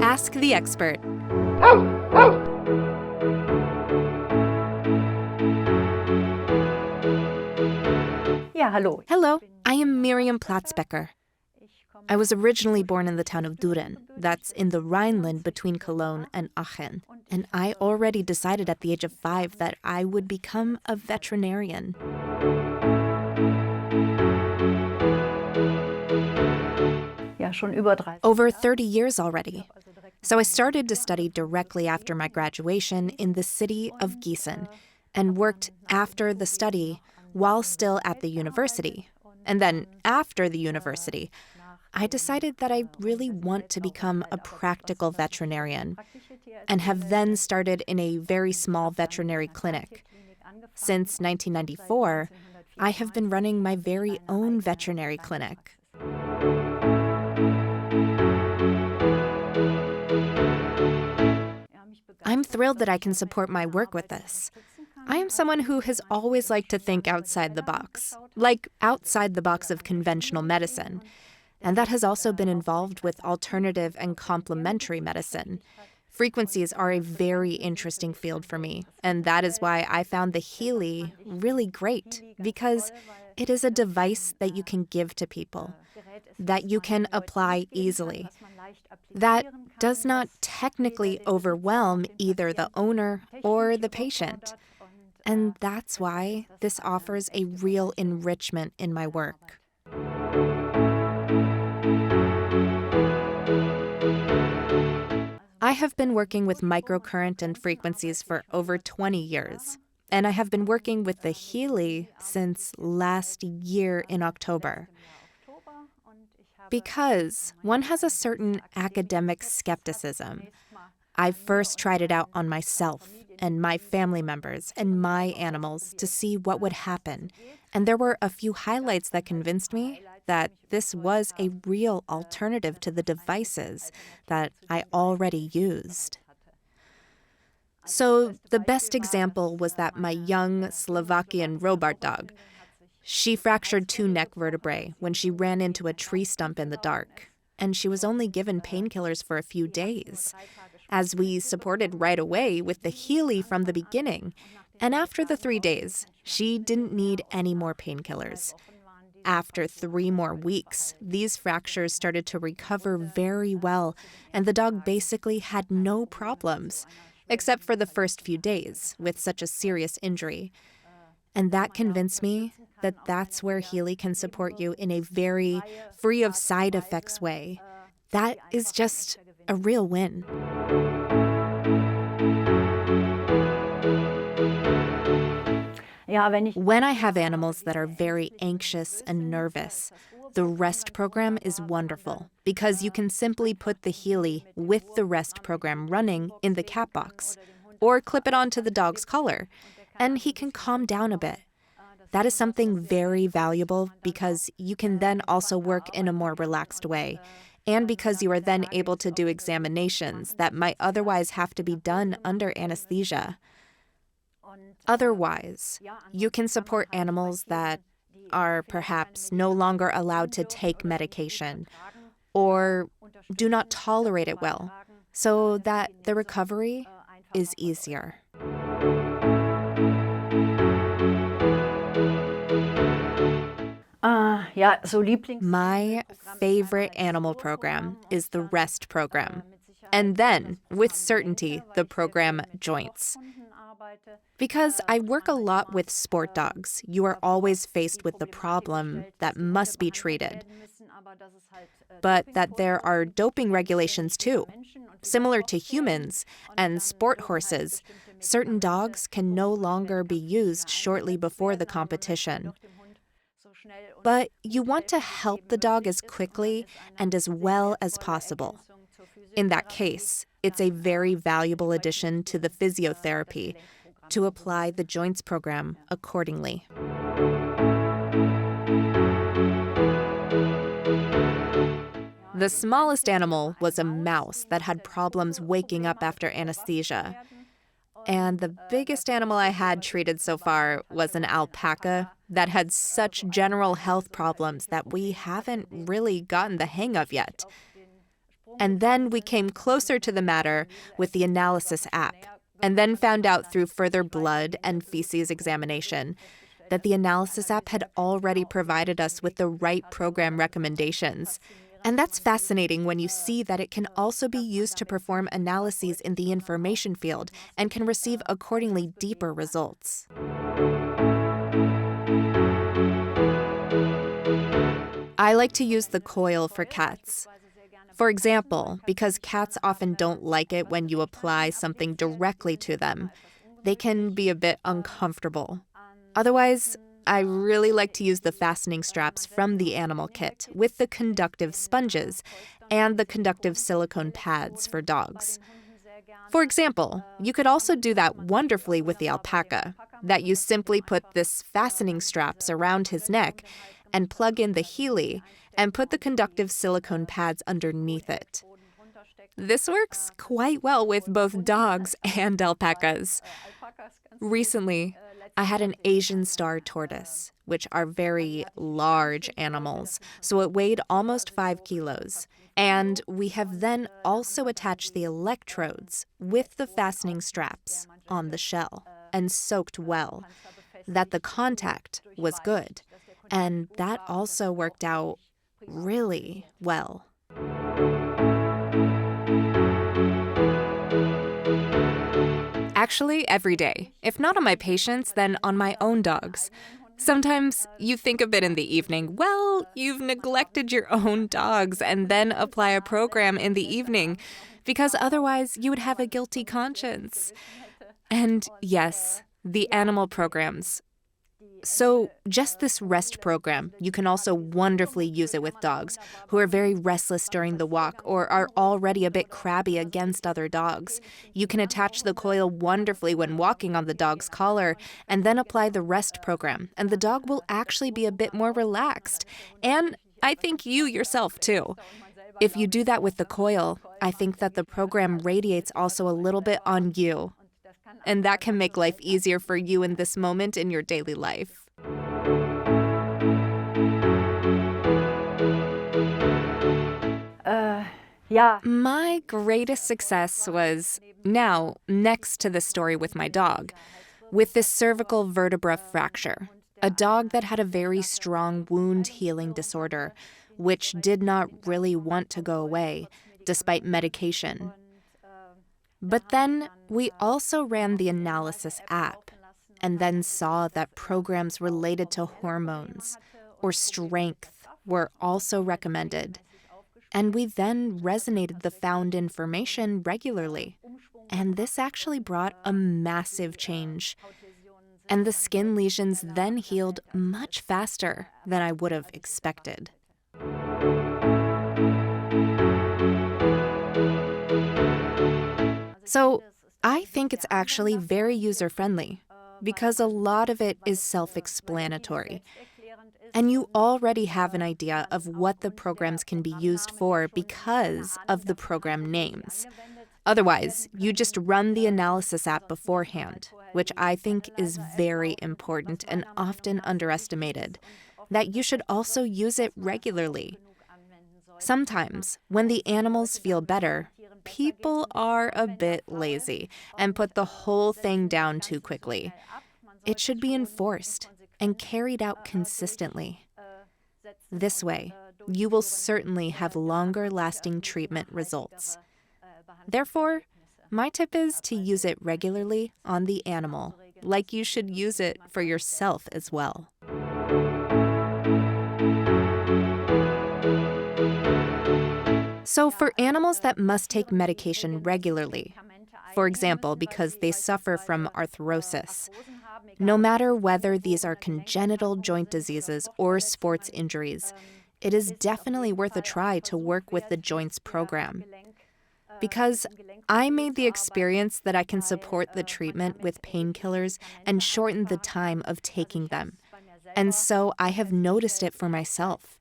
Ask the expert. Ja, hallo. Hello, I am Miriam Platzbecker. I was originally born in the town of Düren, that's in the Rhineland between Cologne and Aachen, and I already decided at the age of 5 that I would become a veterinarian. Ja, schon über 30. Over 30 years already. So I started to study directly after my graduation in the city of Gießen and worked after the study while still at the university. And then after the university, I decided that I really want to become a practical veterinarian and have then started in a very small veterinary clinic. Since 1994, I have been running my very own veterinary clinic. I'm thrilled that I can support my work with this. I am someone who has always liked to think outside the box, like outside the box of conventional medicine. And that has also been involved with alternative and complementary medicine. Frequencies are a very interesting field for me, and that is why I found the Healy really great, because it is a device that you can give to people, that you can apply easily, that does not technically overwhelm either the owner or the patient. And that's why this offers a real enrichment in my work. I have been working with microcurrent and frequencies for over 20 years, and I have been working with the Healy since last year in October. Because one has a certain academic skepticism. I first tried it out on myself and my family members and my animals to see what would happen. And there were a few highlights that convinced me that this was a real alternative to the devices that I already used. So the best example was that my young Slovakian Robart dog. She fractured 2 neck vertebrae when she ran into a tree stump in the dark, and she was only given painkillers for a few days, as we supported right away with the Healy from the beginning. And after the 3 days, she didn't need any more painkillers. After 3 more weeks, these fractures started to recover very well, and the dog basically had no problems, except for the first few days with such a serious injury. And that convinced me that that's where Healy can support you in a very free of side effects way. That is just a real win. When I have animals that are very anxious and nervous, the rest program is wonderful because you can simply put the Healy with the rest program running in the cat box or clip it onto the dog's collar, and he can calm down a bit. That is something very valuable because you can then also work in a more relaxed way, and because you are then able to do examinations that might otherwise have to be done under anesthesia. Otherwise, you can support animals that are perhaps no longer allowed to take medication or do not tolerate it well, so that the recovery is easier. My favorite animal program is the rest program, and then, with certainty, the program joints. Because I work a lot with sport dogs, you are always faced with the problem that must be treated. But that there are doping regulations too. Similar to humans and sport horses, certain dogs can no longer be used shortly before the competition. But you want to help the dog as quickly and as well as possible. In that case, it's a very valuable addition to the physiotherapy to apply the joints program accordingly. The smallest animal was a mouse that had problems waking up after anesthesia. And the biggest animal I had treated so far was an alpaca that had such general health problems that we haven't really gotten the hang of yet. And then we came closer to the matter with the analysis app, and then found out through further blood and feces examination that the analysis app had already provided us with the right program recommendations. And that's fascinating when you see that it can also be used to perform analyses in the information field and can receive accordingly deeper results. I like to use the coil for cats. For example, because cats often don't like it when you apply something directly to them. They can be a bit uncomfortable. Otherwise, I really like to use the fastening straps from the animal kit with the conductive sponges and the conductive silicone pads for dogs. For example, you could also do that wonderfully with the alpaca, that you simply put this fastening straps around his neck and plug in the Healy and put the conductive silicone pads underneath it. This works quite well with both dogs and alpacas. Recently, I had an Asian star tortoise, which are very large animals, so it weighed almost 5 kilos. And we have then also attached the electrodes with the fastening straps on the shell and soaked well, that the contact was good. And that also worked out really well. Actually, every day. If not on my patients, then on my own dogs. Sometimes you think of it in the evening, well, you've neglected your own dogs, and then apply a program in the evening, because otherwise you would have a guilty conscience. And yes, the animal programs. So just this rest program, you can also wonderfully use it with dogs who are very restless during the walk or are already a bit crabby against other dogs. You can attach the coil wonderfully when walking on the dog's collar and then apply the rest program, and the dog will actually be a bit more relaxed. And I think you yourself too. If you do that with the coil, I think that the program radiates also a little bit on you. And that can make life easier for you in this moment in your daily life. My greatest success was now next to the story with my dog, with this cervical vertebra fracture, a dog that had a very strong wound healing disorder, which did not really want to go away, despite medication. But then we also ran the analysis app and then saw that programs related to hormones or strength were also recommended. And we then resonated the found information regularly. And this actually brought a massive change. And the skin lesions then healed much faster than I would have expected. So I think it's actually very user-friendly because a lot of it is self-explanatory. And you already have an idea of what the programs can be used for because of the program names. Otherwise, you just run the analysis app beforehand, which I think is very important and often underestimated, that you should also use it regularly. Sometimes, when the animals feel better, people are a bit lazy and put the whole thing down too quickly. It should be enforced and carried out consistently. This way, you will certainly have longer-lasting treatment results. Therefore, my tip is to use it regularly on the animal, like you should use it for yourself as well. So for animals that must take medication regularly, for example, because they suffer from arthrosis, no matter whether these are congenital joint diseases or sports injuries, it is definitely worth a try to work with the joints program. Because I made the experience that I can support the treatment with painkillers and shorten the time of taking them. And so I have noticed it for myself.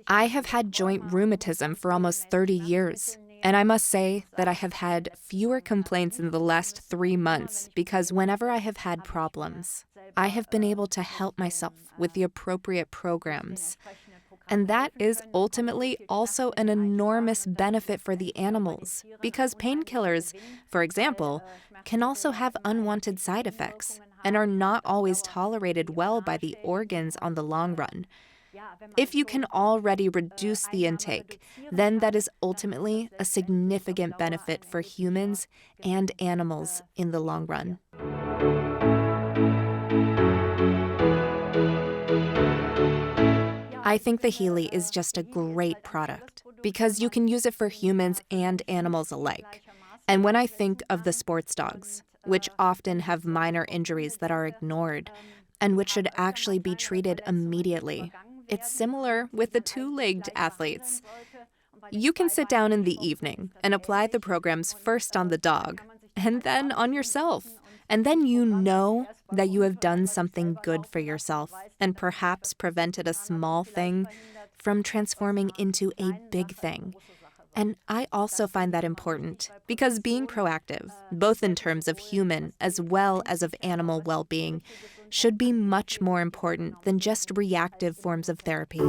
I have had joint rheumatism for almost 30 years. And I must say that I have had fewer complaints in the last 3 months because whenever I have had problems, I have been able to help myself with the appropriate programs. And that is ultimately also an enormous benefit for the animals, because painkillers, for example, can also have unwanted side effects and are not always tolerated well by the organs on the long run. If you can already reduce the intake, then that is ultimately a significant benefit for humans and animals in the long run. I think the Healy is just a great product because you can use it for humans and animals alike. And when I think of the sports dogs, which often have minor injuries that are ignored and which should actually be treated immediately, it's similar with the two-legged athletes. You can sit down in the evening and apply the programs first on the dog and then on yourself. And then you know that you have done something good for yourself and perhaps prevented a small thing from transforming into a big thing. And I also find that important because being proactive, both in terms of human as well as of animal well-being, should be much more important than just reactive forms of therapy.